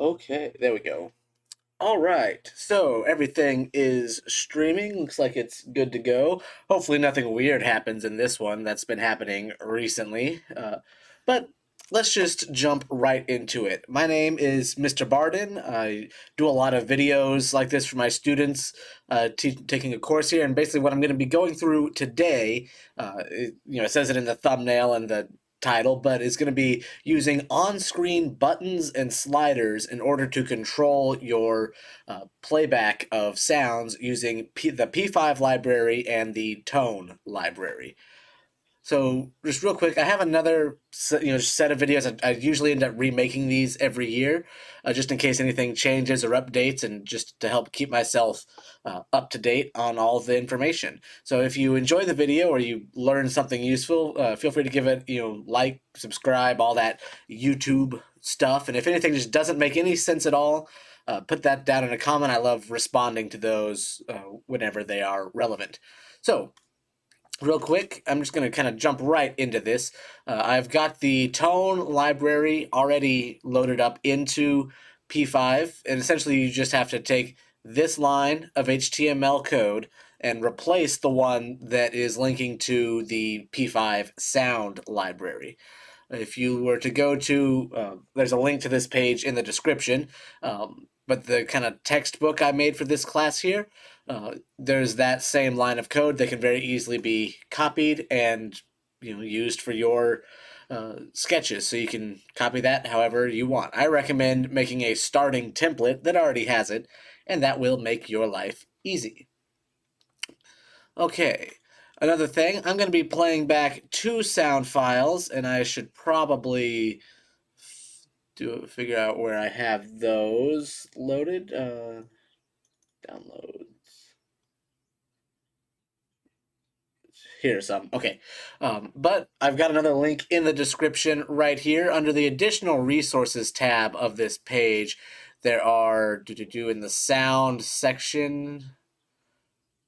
Okay, there we go. All right, so everything is streaming. Looks like it's good to go. Hopefully, nothing weird happens in this one that's been happening recently. But let's just jump right into it. My name is Mr. Barden. I do a lot of videos like this for my students, taking a course here. And basically, what I'm going to be going through today, it says it in the thumbnail and the title, but it's going to be using on-screen buttons and sliders in order to control your playback of sounds using the P5 library and the tone library. So just real quick, I have another set of videos. I usually end up remaking these every year, just in case anything changes or updates, and just to help keep myself up to date on all of the information. So if you enjoy the video or you learn something useful, feel free to give it like, subscribe, all that YouTube stuff. And if anything just doesn't make any sense at all, put that down in a comment. I love responding to those whenever they are relevant. So real quick, I'm just going to kind of jump right into this. I've got the tone library already loaded up into P5, and essentially you just have to take this line of HTML code and replace the one that is linking to the P5 sound library. If you were to go to, there's a link to this page in the description, but the kind of textbook I made for this class here, there's that same line of code that can very easily be copied and used for your sketches. So you can copy that however you want. I recommend making a starting template that already has it, and that will make your life easy. Okay. Another thing, I'm going to be playing back 2 sound files, and I should probably figure out where I have those loaded. Downloads. Here's some. Okay. But I've got another link in the description right here under the additional resources tab of this page. There are in the sound section.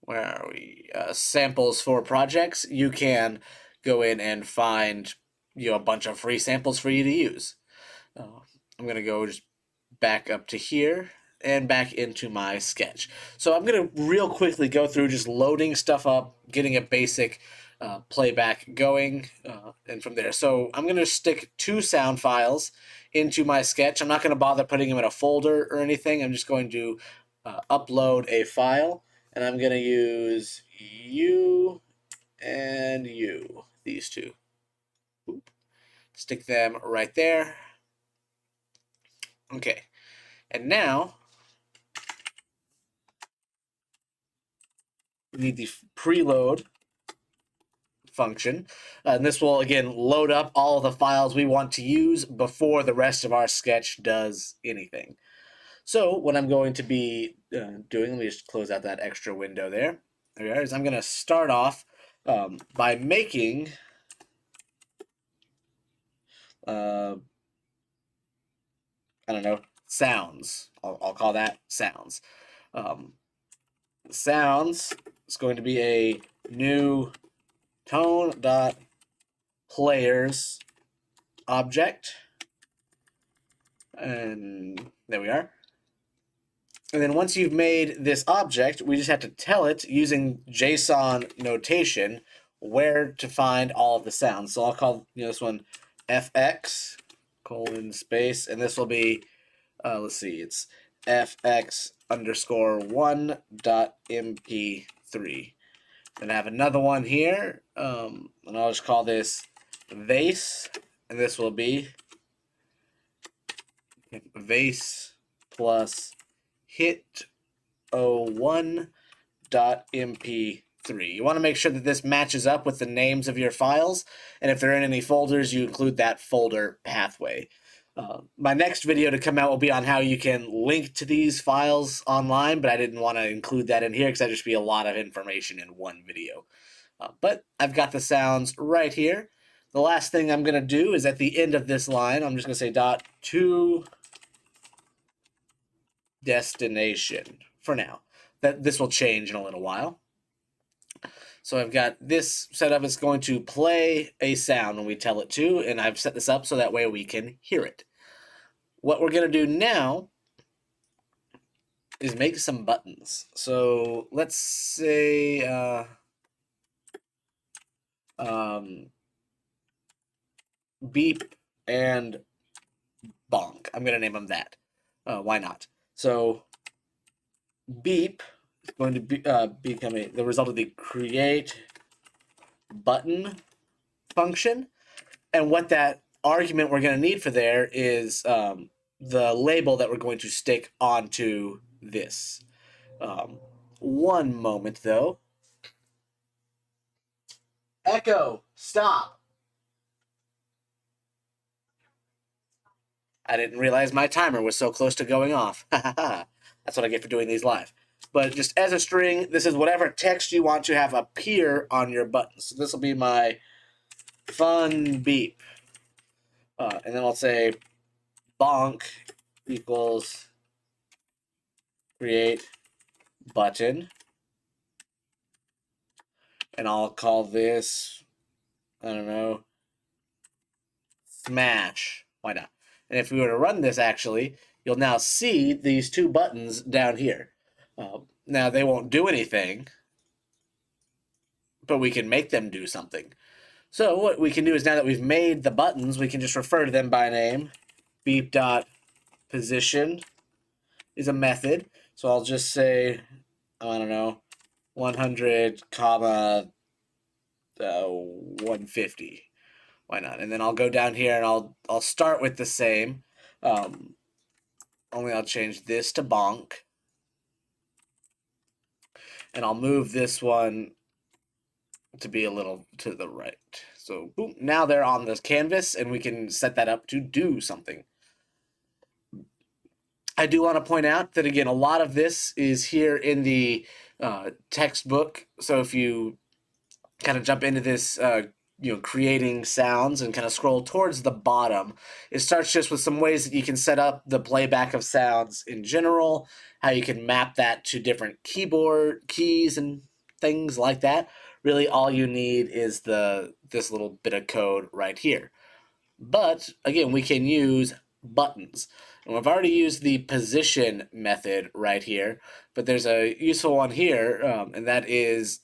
Where are we? Samples for projects. You can go in and find a bunch of free samples for you to use. I'm gonna go just back up to here and back into my sketch. So I'm gonna real quickly go through just loading stuff up, getting a basic playback going, and from there. So I'm gonna stick 2 sound files into my sketch. I'm not gonna bother putting them in a folder or anything. I'm just going to upload a file, and I'm gonna use you and you, these 2. Oop. Stick them right there. Okay, and now we need the preload function, and this will again load up all of the files we want to use before the rest of our sketch does anything. So what I'm going to be doing, let me just close out that extra window there. There we are. Is I'm going to start off by making I don't know, sounds. I'll call that sounds. Sounds is going to be a new tone.players object. And there we are. And then once you've made this object, we just have to tell it using JSON notation where to find all of the sounds. So I'll call this one fx colon space, and this will be let's see, it's fx underscore 1 dot mp3. Then I have another one here, and I'll just call this vase, and this will be vase plus hit01.mp3. You want to make sure that this matches up with the names of your files, and if there are in any folders, you include that folder pathway. My next video to come out will be on how you can link to these files online, but I didn't want to include that in here because that'd just be a lot of information in one video. But I've got the sounds right here. The last thing I'm going to do is at the end of this line, I'm just going to say dot to destination for now. This will change in a little while. So I've got this set up. It's going to play a sound when we tell it to, and I've set this up so that way we can hear it. what we're going to do now is make some buttons. So let's say beep and bonk. I'm going to name them that. Why not? So beep is going to be become the result of the create button function. And what that argument we're going to need for there is the label that we're going to stick onto this. One moment, though. Echo, stop. I didn't realize my timer was so close to going off. That's what I get for doing these live. But just as a string, this is whatever text you want to have appear on your button. So this will be my fun beep. And then I'll say bonk equals create button. And I'll call this, I don't know, smash. Why not? And if we were to run this, actually, you'll now see these two buttons down here. Now, they won't do anything, but we can make them do something. So what we can do is, now that we've made the buttons, we can just refer to them by name. Beep.position is a method. So I'll just say, I don't know, 100, 150. Why not? And then I'll go down here and I'll start with the same. Only I'll change this to bonk. And I'll move this one to be a little to the right. So boom, now they're on this canvas and we can set that up to do something. I do want to point out that, again, a lot of this is here in the textbook. So if you kind of jump into this, creating sounds and kind of scroll towards the bottom, it starts just with some ways that you can set up the playback of sounds in general, how you can map that to different keyboard keys and things like that. Really, all you need is this little bit of code right here. But again, we can use buttons. And we've already used the position method right here, but there's a useful one here, and that is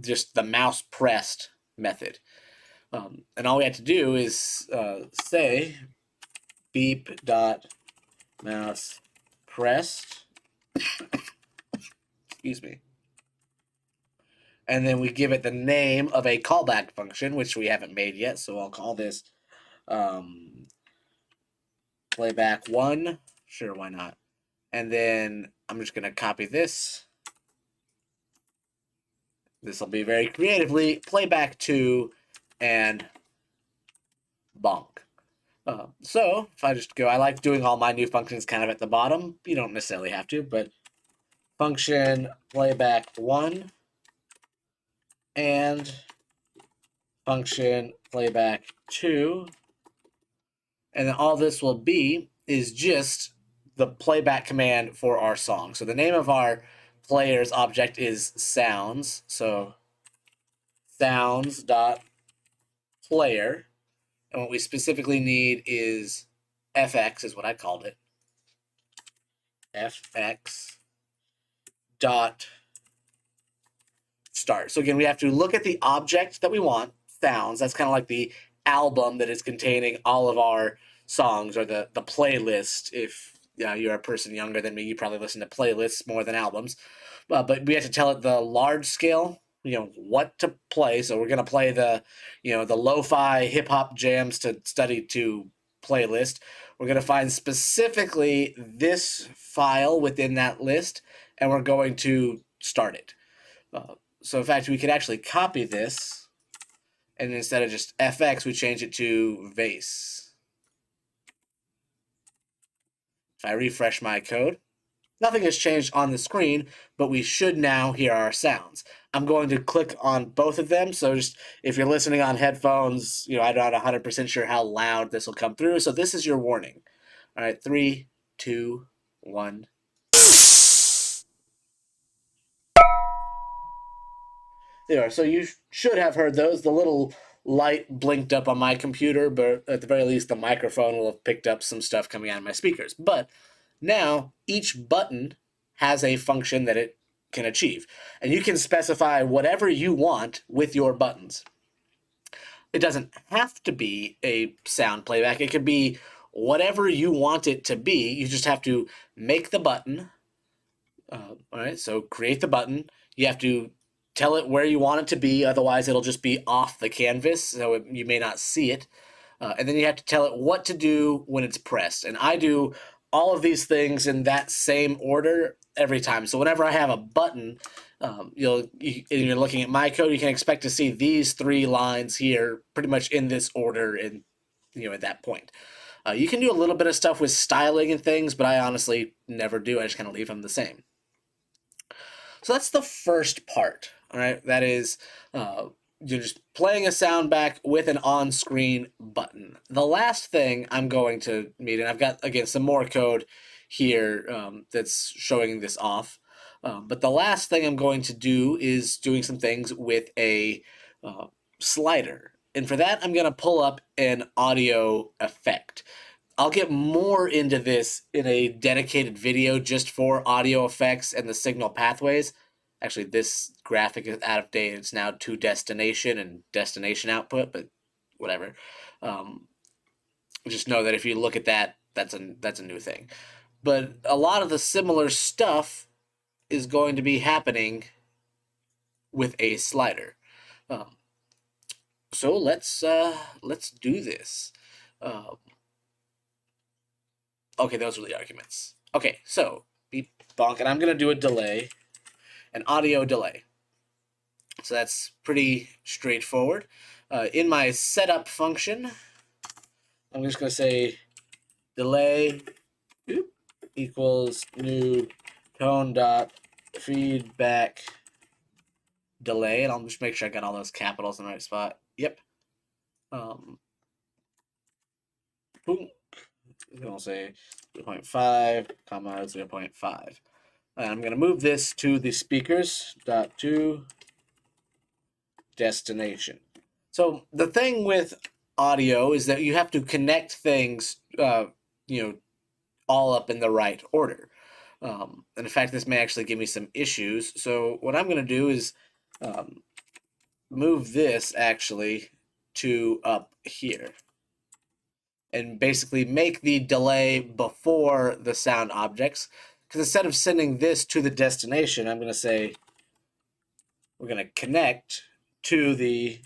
just the mouse pressed method. And all we have to do is say beep dot mouse pressed. Excuse me. And then we give it the name of a callback function, which we haven't made yet. So I'll call this playback one. Sure, why not? And then I'm just going to copy this. This will be very creatively playback two and bonk. So if I just go, I like doing all my new functions kind of at the bottom. You don't necessarily have to, but function playback one and function playback two. And then all this will be is just the playback command for our song. So the name of our players object is sounds. So sounds.player. And what we specifically need is fx is what I called it. Fx dot start. So again, we have to look at the object that we want, sounds. That's kind of like the album that is containing all of our songs, or the playlist. If you're a person younger than me, you probably listen to playlists more than albums. But we have to tell it the large scale, what to play. So we're going to play the lo-fi hip hop jams to study to playlist. We're going to find specifically this file within that list, and we're going to start it. So in fact, we could actually copy this, and instead of just fx, we change it to vase. If I refresh my code, nothing has changed on the screen, but we should now hear our sounds. I'm going to click on both of them, so just if you're listening on headphones, I'm not 100% sure how loud this will come through, so this is your warning. All right, 3, 2, 1. There. So you should have heard those. The little light blinked up on my computer, but at the very least, the microphone will have picked up some stuff coming out of my speakers. But now each button has a function that it can achieve, and you can specify whatever you want with your buttons. It doesn't have to be a sound playback. It could be whatever you want it to be. You just have to make the button. All right, so create the button. You have to tell it where you want it to be, otherwise it'll just be off the canvas, so you may not see it. And then you have to tell it what to do when it's pressed. And I do all of these things in that same order every time. So whenever I have a button, and you're looking at my code, you can expect to see these 3 lines here pretty much in this order and at that point. You can do a little bit of stuff with styling and things, but I honestly never do. I just kind of leave them the same. So that's the first part, all right? That is you're just playing a sound back with an on-screen button. The last thing I'm going to meet, and I've got, again, some more code here that's showing this off, but the last thing I'm going to do is doing some things with a slider. And for that, I'm going to pull up an audio effect. I'll get more into this in a dedicated video just for audio effects and the signal pathways. Actually, this graphic is out of date. It's now to destination and destination output, but whatever. Just know that if you look at that, that's a new thing. But a lot of the similar stuff is going to be happening with a slider. So let's do this. Okay, those were the arguments. Okay, so beep bonk, and I'm gonna do a delay, an audio delay. So that's pretty straightforward. In my setup function, I'm just gonna say delay equals new tone.feedback delay, and I'll just make sure I got all those capitals in the right spot. Yep. Boom. I'll say 0.5, comma 0.5. And I'm going to move this to the speakers, dot to destination. So the thing with audio is that you have to connect things, all up in the right order. And in fact, this may actually give me some issues. So what I'm going to do is move this actually to up here, and basically make the delay before the sound objects. Because instead of sending this to the destination, I'm going to say we're going to connect to the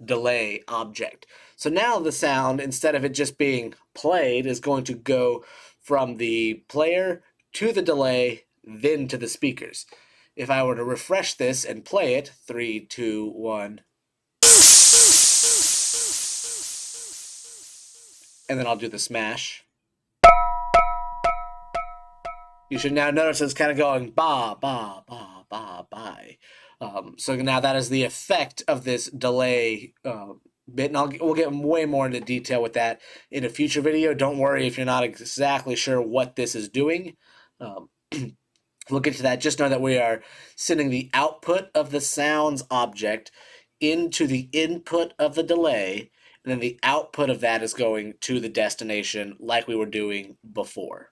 delay object. So now the sound, instead of it just being played, is going to go from the player to the delay, then to the speakers. If I were to refresh this and play it, 3, 2, 1, and then I'll do the smash. You should now notice it's kind of going ba, ba, ba, ba, bye. So now that is the effect of this delay bit, and we'll get way more into detail with that in a future video. Don't worry if you're not exactly sure what this is doing. We'll get to that. Just know that we are sending the output of the sounds object into the input of the delay, and then the output of that is going to the destination like we were doing before.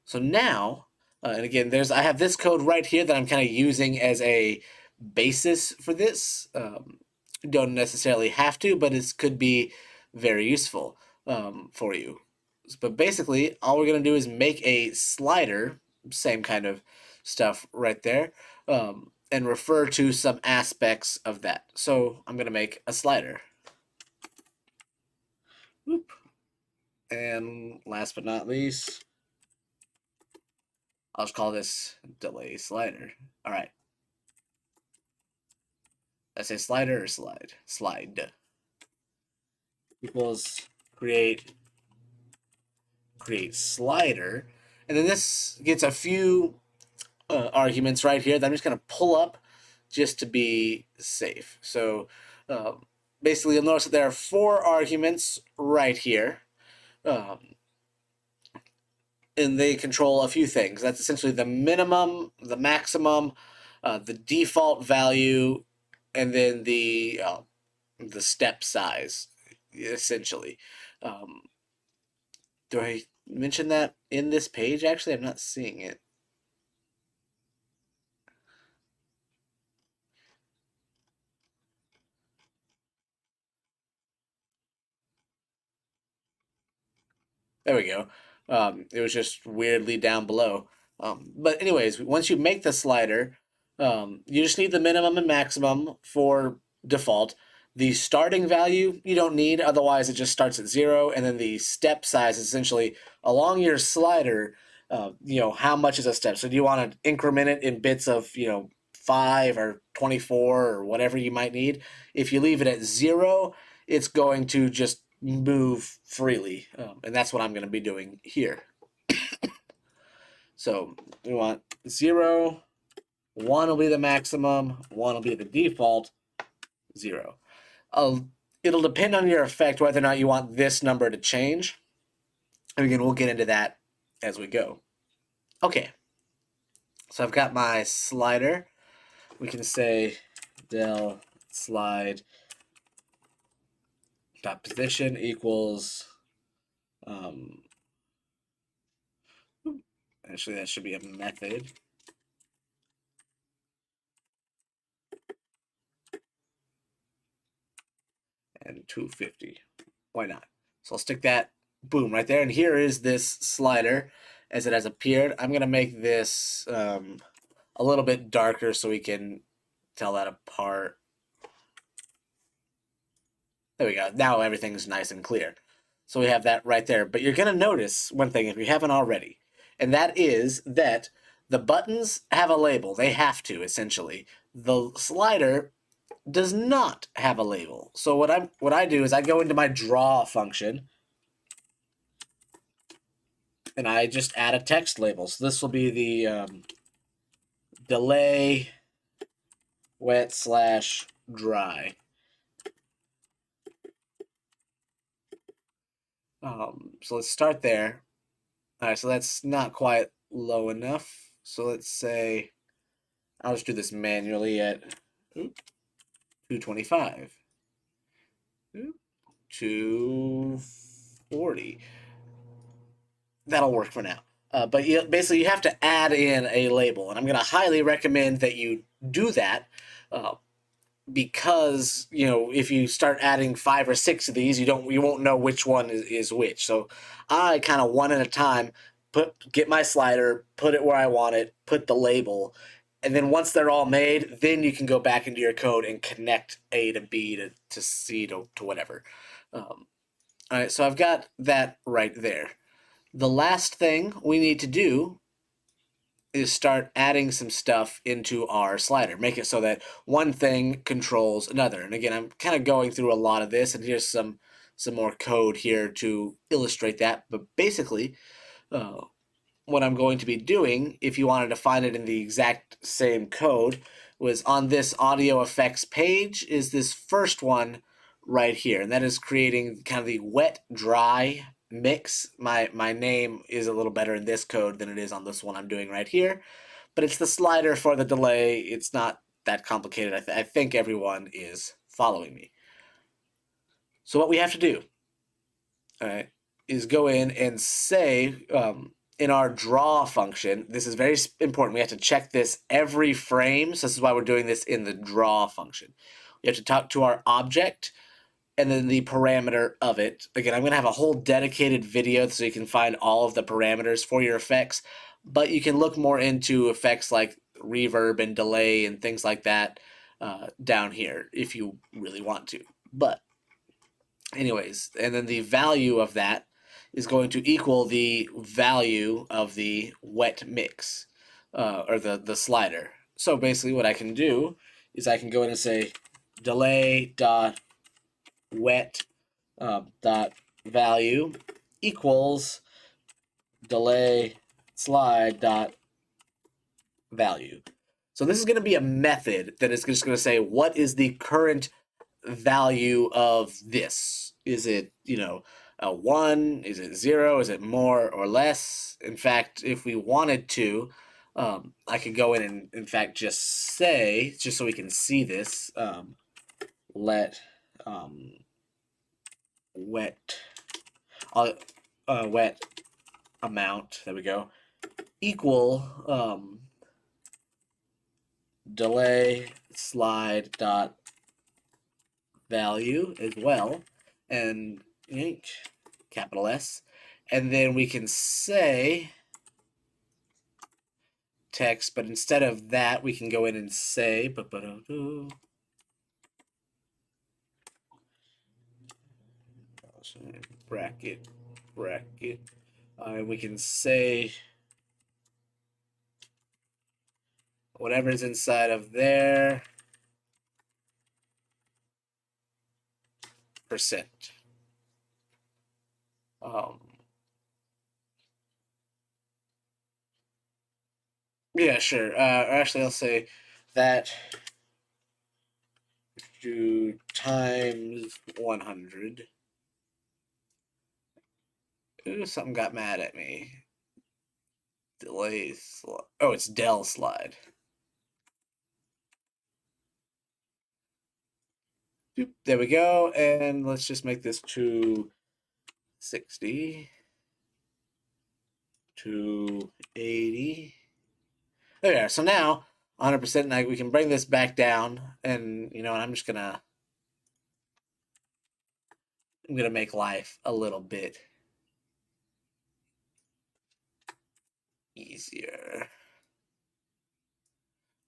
So now, and again, I have this code right here that I'm kind of using as a basis for this. Don't necessarily have to, but it could be very useful for you. But basically, all we're going to do is make a slider, same kind of stuff right there, and refer to some aspects of that. So I'm going to make a slider. Whoop. And last but not least, I'll just call this delay slider. All right. Did I say slider or slide? Slide. Equals create slider. And then this gets a few arguments right here that I'm just going to pull up just to be safe. So basically, you'll notice that there are 4 arguments right here. And they control a few things. That's essentially the minimum, the maximum, the default value, and then the the step size, essentially. Um, do I mention that in this page? Actually, I'm not seeing it. There we go. It was just weirdly down below. But anyways, once you make the slider, you just need the minimum and maximum for default. The starting value you don't need, otherwise it just starts at 0. And then the step size, essentially, along your slider, how much is a step? So do you want to increment it in bits of, 5 or 24 or whatever you might need? If you leave it at 0, it's going to just move freely. And that's what I'm going to be doing here. So we want 0, 1 will be the maximum, 1 will be the default, 0. It'll depend on your effect whether or not you want this number to change. And again, we'll get into that as we go. Okay, so I've got my slider. We can say del slide dot position equals actually that should be a method. And 250. Why not? So I'll stick that, boom, right there. And here is this slider as it has appeared. I'm going to make this a little bit darker so we can tell that apart. There we go. Now everything's nice and clear. So we have that right there. But you're going to notice one thing if you haven't already, and that is that the buttons have a label. They have to, essentially. The slider does not have a label. So what I do is I go into my draw function and I just add a text label. So this will be the delay wet slash dry. So let's start there. All right, so that's not quite low enough. So let's say I'll just do this manually at 225, 240. That'll work for now. But basically, you have to add in a label, and I'm going to highly recommend that you do that uh, because if you start adding 5 or 6 of these, you won't know which one is which. So I kind of one at a time get my slider, put it where I want it, put the label, and then once they're all made, then you can go back into your code and connect A to B to C to whatever. All right, so I've got that right there. The last thing we need to do is start adding some stuff into our slider. Make it so that one thing controls another. And again, I'm kind of going through a lot of this, and here's some more code here to illustrate that. But basically, what I'm going to be doing, if you wanted to find it in the exact same code, was on this audio effects page is this first one right here. And that is creating kind of the wet dry mix. My name is a little better in this code than it is on this one I'm doing right here. But it's the slider for the delay. It's not that complicated. I think everyone is following me. So what we have to do, all right, is go in and say in our draw function, this is very important. We have to check this every frame. So this is why we're doing this in the draw function. We have to talk to our object and then the parameter of it. Again, I'm going to have a whole dedicated video so you can find all of the parameters for your effects, but you can look more into effects like reverb and delay and things like that down here if you really want to. But anyways, and then the value of that is going to equal the value of the wet mix or the slider. So basically what I can do is I can go in and say delay dot wet dot value equals delay slide dot value. So this is going to be a method that is just going to say what is the current value of this. Is it, a 1? Is it 0? Is it more or less? In fact, if we wanted to, I could go in and, in fact, just say, just so we can see this, let wet wet amount. There we go. Equal delay slide dot value as well, and capital S, and then we can say text, but instead of that, we can go in and say bracket bracket. We can say whatever's inside of there percent. Yeah, sure. Actually, I'll say that do times 100. Ooh, something got mad at me. Delay slide. Oh, it's del slide. Doop, there we go. And let's just make this 260. 280. There we are. So now 100%. Now we can bring this back down, and I'm gonna make life a little bit easier.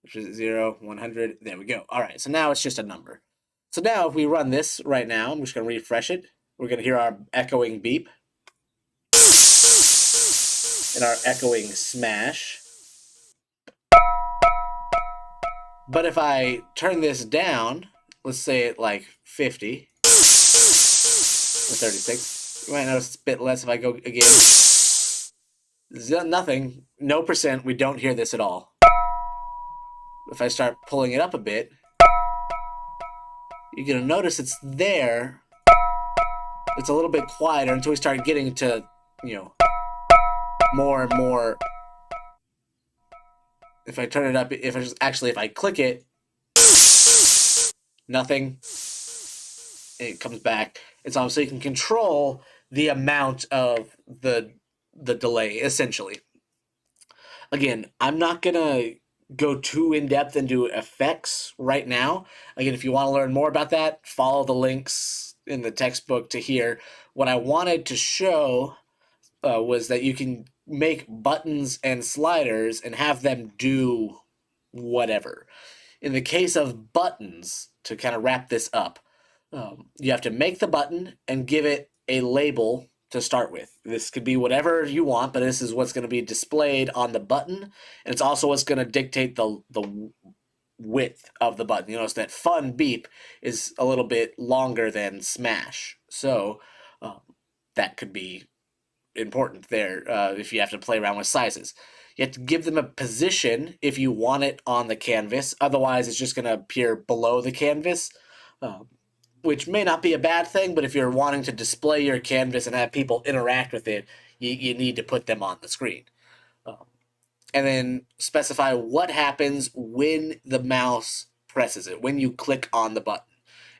Which is 0, 100. There we go. All right. So now it's just a number. So now if we run this right now, I'm just gonna refresh it. We're gonna hear our echoing beep and our echoing smash. But if I turn this down, let's say it like 50 or 36, you might notice it's a bit less if I go again. Nothing, no percent, we don't hear this at all. If I start pulling it up a bit, you're going to notice it's there. It's a little bit quieter until we start getting to, more and more. If I turn it up, if I click it, nothing. It comes back. It's on, so you can control the amount of the delay, essentially. Again, I'm not gonna go too in depth into effects right now. Again, if you want to learn more about that, follow the links in the textbook to here. What I wanted to show was that you can make buttons and sliders and have them do whatever. In the case of buttons, to kind of wrap this up, you have to make the button and give it a label to start with. This could be whatever you want, but this is what's going to be displayed on the button, and it's also what's going to dictate the width of the button. You notice that fun beep is a little bit longer than smash, so that could be important there if you have to play around with sizes. You have to give them a position if you want it on the canvas. Otherwise, it's just going to appear below the canvas, which may not be a bad thing, but if you're wanting to display your canvas and have people interact with it, you need to put them on the screen. And then specify what happens when the mouse presses it, when you click on the button.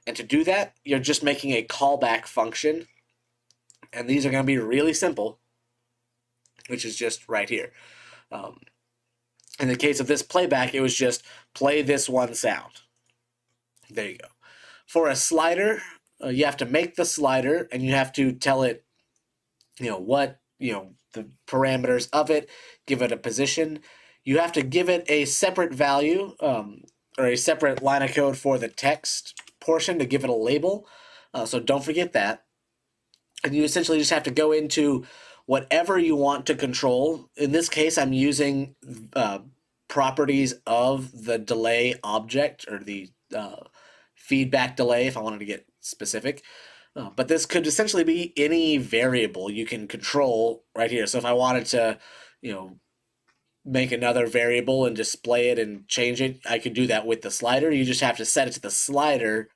And to do that, you're just making a callback function. And these are going to be really simple, which is just right here. In the case of this playback, it was just play this one sound. There you go. For a slider, you have to make the slider, and you have to tell it, what, the parameters of it, give it a position. You have to give it a separate value or a separate line of code for the text portion to give it a label. So don't forget that. And you essentially just have to go into whatever you want to control. In this case, I'm using properties of the delay object, or the feedback delay if I wanted to get specific. But this could essentially be any variable you can control right here. So if I wanted to, make another variable and display it and change it, I could do that with the slider. You just have to set it to the slider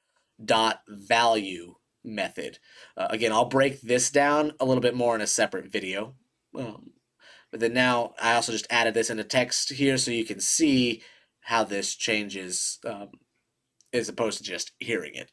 dot value method. Again, I'll break this down a little bit more in a separate video. But then now I also just added this into text here so you can see how this changes as opposed to just hearing it.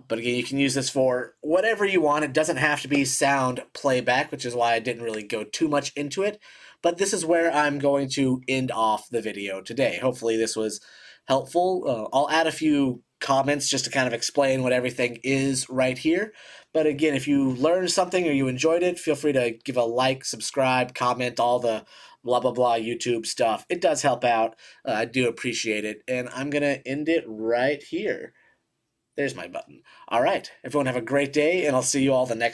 But again, you can use this for whatever you want. It doesn't have to be sound playback, which is why I didn't really go too much into it. But this is where I'm going to end off the video today. Hopefully this was helpful. I'll add a few comments just to kind of explain what everything is right here. But again, if you learned something or you enjoyed it, feel free to give a like, subscribe, comment, all the blah, blah, blah YouTube stuff. It does help out. I do appreciate it. And I'm going to end it right here. There's my button. All right. Everyone have a great day, and I'll see you all the next